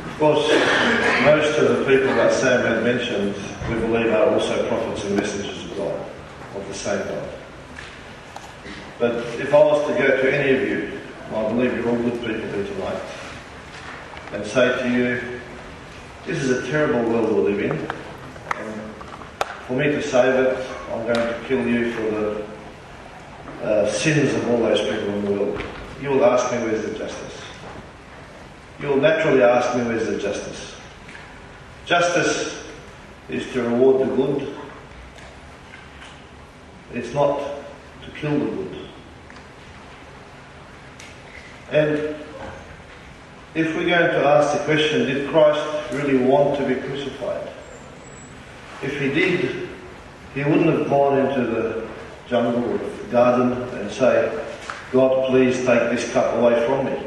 Of course, most of the people that Sam had mentioned, we believe are also prophets and messengers of God, of the same God. But if I was to go to any of you, I believe you're all good people here tonight, and say to you, this is a terrible world we live in, and for me to save it, I'm going to kill you for the sins of all those people in the world. You will ask me, where's the justice? You will naturally ask me, where's the justice? Justice is to reward the good. It's not to kill the good. And if we're going to ask the question, did Christ really want to be crucified? If he did, he wouldn't have gone into the jungle or the garden and say, God, please take this cup away from me.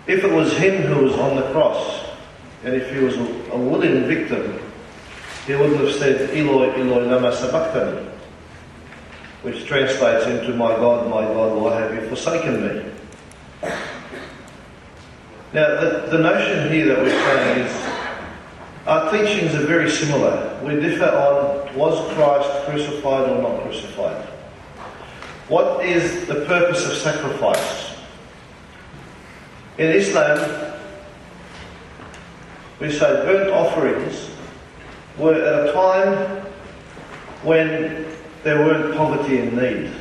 If it was him who was on the cross, and if he was a willing victim, he wouldn't have said, Eloi, Eloi, lama sabachthani, which translates into, my God, why have you forsaken me? Now, the notion here that we're saying is, our teachings are very similar. We differ on, was Christ crucified or not crucified? What is the purpose of sacrifice? In Islam, we say burnt offerings were at a time when there weren't poverty and need.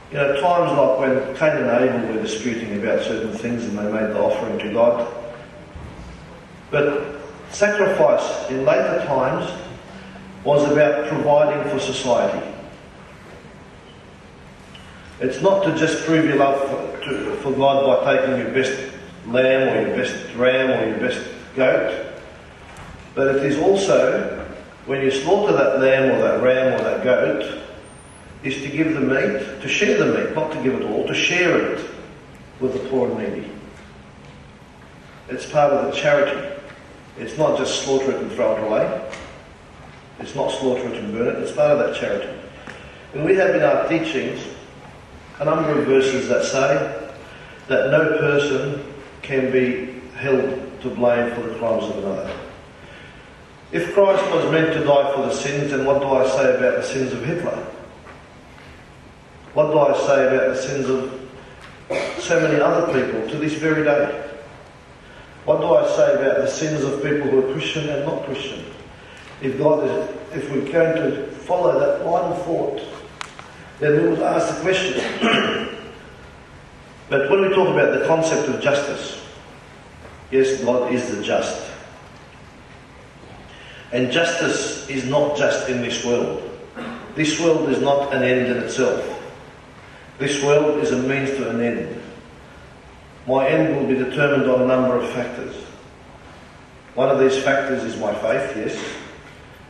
You know, times like when Cain and Abel were disputing about certain things and they made the offering to God. But sacrifice in later times was about providing for society. It's not to just prove your love for God by taking your best lamb or your best ram or your best goat, but it is also, when you slaughter that lamb or that ram or that goat, is to give the meat, to share the meat, not to give it all, to share it with the poor and needy. It's part of the charity. It's not just slaughter it and throw it away. It's not slaughter it and burn it. It's part of that charity. And we have in our teachings a number of verses that say that no person can be held to blame for the crimes of another. If Christ was meant to die for the sins, then what do I say about the sins of Hitler? What do I say about the sins of so many other people to this very day? What do I say about the sins of people who are Christian and not Christian? If we're going to follow that line of thought, then we would ask the question. But when we talk about the concept of justice, yes, God is the just. And justice is not just in this world. This world is not an end in itself. This world is a means to an end. My end will be determined on a number of factors. One of these factors is my faith, yes,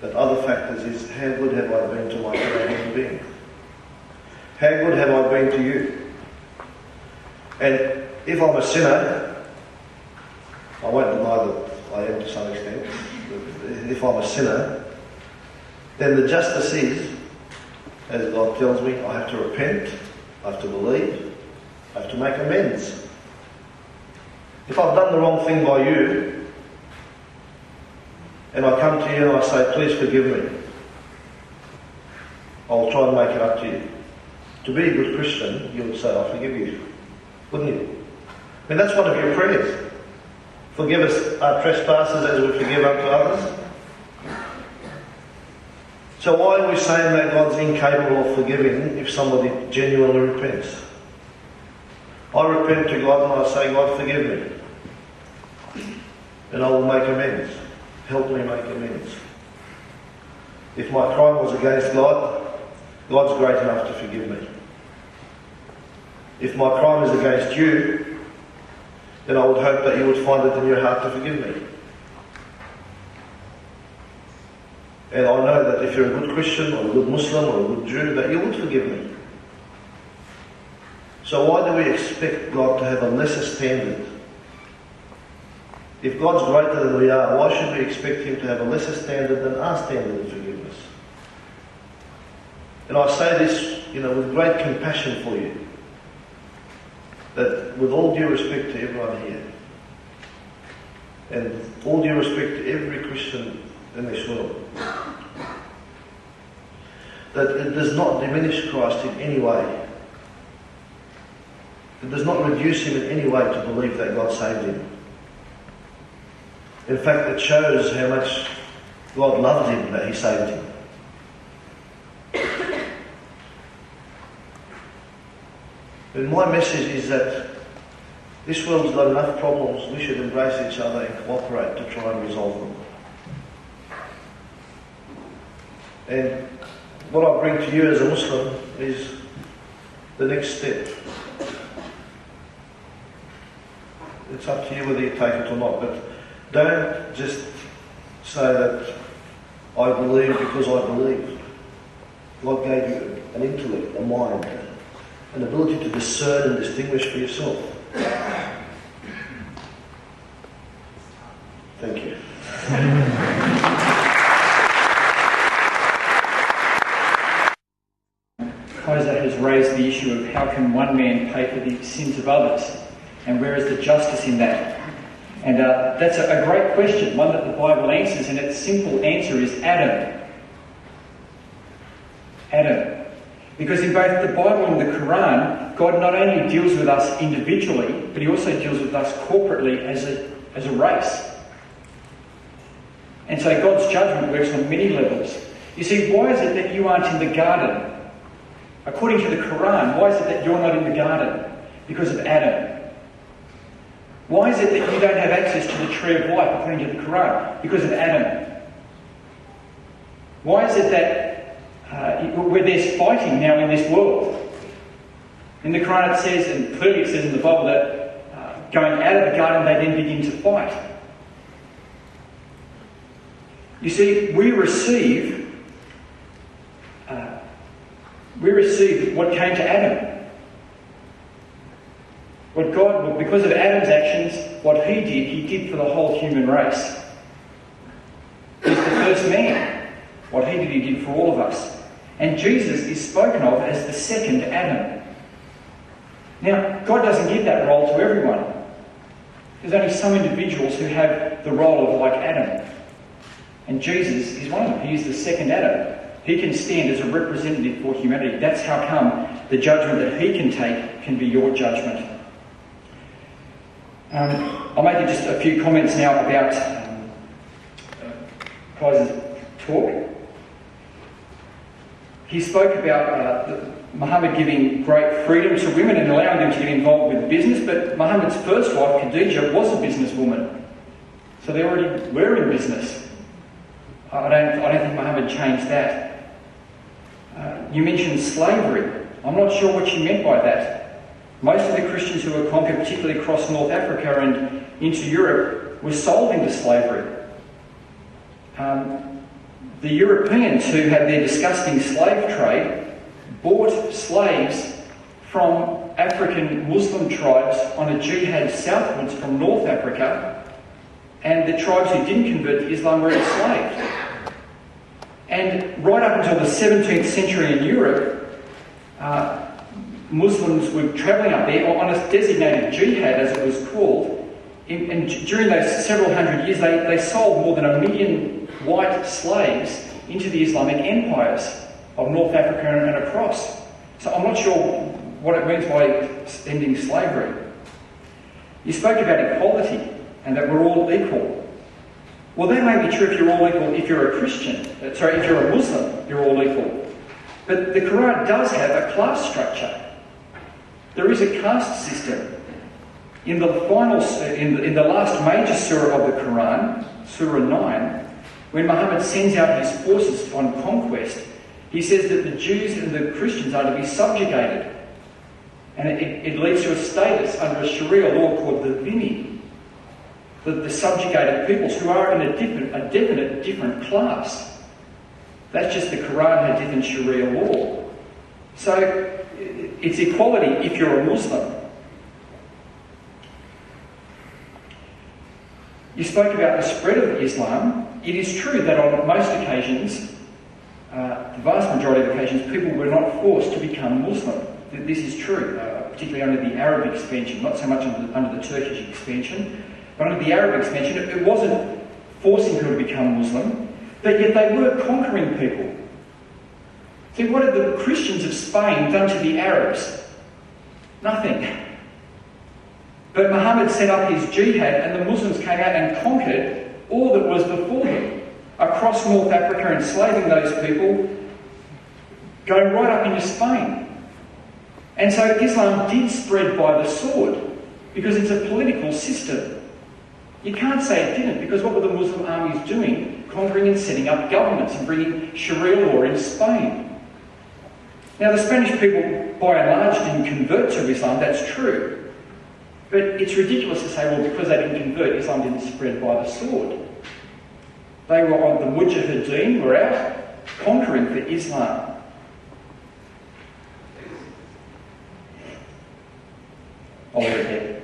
but other factors is how good have I been to my fellow human being? How good have I been to you? And if I'm a sinner, I won't deny that I am to some extent, but if I'm a sinner, then the justice is, as God tells me, I have to repent, I have to believe, I have to make amends. If I've done the wrong thing by you, and I come to you and I say, please forgive me, I'll try and make it up to you. To be a good Christian, you would say, I forgive you, wouldn't you? I mean, that's one of your prayers. Forgive us our trespasses as we forgive unto others. So why are we saying that God's incapable of forgiving if somebody genuinely repents? I repent to God and I say, God, forgive me. And I will make amends. Help me make amends. If my crime was against God, God's great enough to forgive me. If my crime is against you, then I would hope that you would find it in your heart to forgive me. And I know that if you're a good Christian or a good Muslim or a good Jew, that you would forgive me. So why do we expect God to have a lesser standard? If God's greater than we are, why should we expect Him to have a lesser standard than our standard of forgiveness? And I say this, with great compassion for you. that with all due respect to everyone here, and all due respect to every Christian in this world, that it does not diminish Christ in any way. It does not reduce him in any way to believe that God saved him. In fact, it shows how much God loved him that he saved him. And my message is that this world's got enough problems, we should embrace each other and cooperate to try and resolve them. And what I bring to you as a Muslim is the next step. It's up to you whether you take it or not, but don't just say that I believe because I believe. God gave you an intellect, a mind, an ability to discern and distinguish for yourself. Thank you. Keysar has raised the issue of how can one man pay for the sins of others, and where is the justice in that? And that's a great question, one that the Bible answers, and its simple answer is Adam. Adam. Because in both the Bible and the Quran, God not only deals with us individually, but he also deals with us corporately as a race. And so God's judgment works on many levels. You see, why is it that you aren't in the garden? According to the Quran, why is it that you're not in the garden? Because of Adam. Why is it that you don't have access to the tree of life, according to the Quran? Because of Adam. Why is it that where there's fighting now in this world? In the Quran it says, and clearly it says in the Bible, that going out of the garden they then begin to fight. You see, we receive what came to Adam. What God, because of Adam's actions, what he did for the whole human race. He's the first man. What he did for all of us. And Jesus is spoken of as the second Adam. Now, God doesn't give that role to everyone. There's only some individuals who have the role of like Adam. And Jesus is one of them. He is the second Adam. He can stand as a representative for humanity. That's how come the judgment that he can take can be your judgment. I'll make just a few comments now about Keysar's talk. He spoke about Muhammad giving great freedom to women and allowing them to get involved with business, but Muhammad's first wife, Khadijah, was a businesswoman. So they already were in business. I don't think Muhammad changed that. You mentioned slavery. I'm not sure what you meant by that. Most of the Christians who were conquered, particularly across North Africa and into Europe, were sold into slavery. The Europeans who had their disgusting slave trade bought slaves from African Muslim tribes on a jihad southwards from North Africa, and the tribes who didn't convert to Islam were enslaved. And right up until the 17th century in Europe, Muslims were travelling up there on a designated jihad, as it was called, and during those several hundred years they sold more than 1 million white slaves into the Islamic empires of North Africa and across. So I'm not sure what it means by ending slavery. You spoke about equality and that we're all equal. Well, that may be true if you're all equal if you're a Christian. If you're a Muslim, you're all equal. But the Quran does have a class structure. There is a caste system. In the last major surah of the Quran, Surah 9, when Muhammad sends out his forces on conquest, he says that the Jews and the Christians are to be subjugated. And it leads to a status under a Sharia law called the dhimmi, the subjugated peoples who are in a definite different class. That's just the Quran had different Sharia law. So it's equality if you're a Muslim. You spoke about the spread of Islam. It is true that on most occasions, the vast majority of occasions, people were not forced to become Muslim. that this is true, particularly under the Arab expansion, not so much under the Turkish expansion, but under the Arab expansion. It wasn't forcing people to become Muslim, but yet they were conquering people. See, what had the Christians of Spain done to the Arabs? Nothing. But Muhammad set up his jihad and the Muslims came out and conquered all that was before them. Across North Africa, enslaving those people, going right up into Spain. And so Islam did spread by the sword, because it's a political system. You can't say it didn't, because what were the Muslim armies doing? Conquering and setting up governments and bringing Sharia law in Spain. Now, the Spanish people, by and large, didn't convert to Islam, that's true. But it's ridiculous to say, well, because they didn't convert, Islam didn't spread by the sword. They were on the Mujahideen, were out conquering for Islam. I'll leave it there.